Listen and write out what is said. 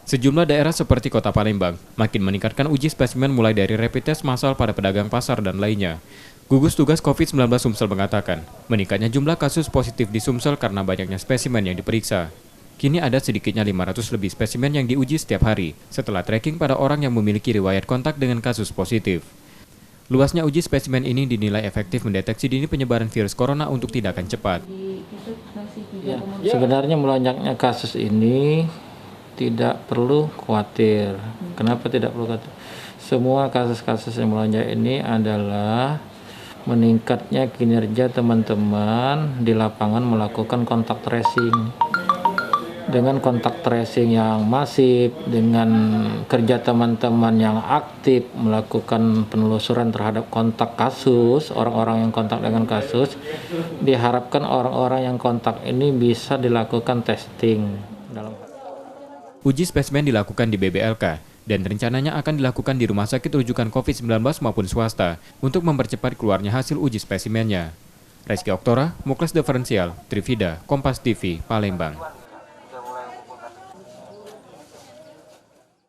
Sejumlah daerah seperti Kota Palembang makin meningkatkan uji spesimen mulai dari rapid test massal pada pedagang pasar dan lainnya. Gugus Tugas COVID-19 Sumsel mengatakan, meningkatnya jumlah kasus positif di Sumsel karena banyaknya spesimen yang diperiksa. Kini ada sedikitnya 500 lebih spesimen yang diuji setiap hari, setelah tracking pada orang yang memiliki riwayat kontak dengan kasus positif. Luasnya uji spesimen ini dinilai efektif mendeteksi dini penyebaran virus corona untuk tindakan cepat. Ya, sebenarnya melonjaknya kasus ini tidak perlu khawatir. Kenapa tidak perlu khawatir? Semua kasus-kasus yang melonjak ini adalah meningkatnya kinerja teman-teman di lapangan melakukan kontak tracing. Dengan kontak tracing yang masif, dengan kerja teman-teman yang aktif melakukan penelusuran terhadap kontak kasus, orang-orang yang kontak dengan kasus, diharapkan orang-orang yang kontak ini bisa dilakukan testing. Uji spesimen dilakukan di BBLK dan rencananya akan dilakukan di rumah sakit rujukan COVID-19 maupun swasta untuk mempercepat keluarnya hasil uji spesimennya. Reski Oktora, Muklas Diferensial, Trivida, Kompas TV, Palembang.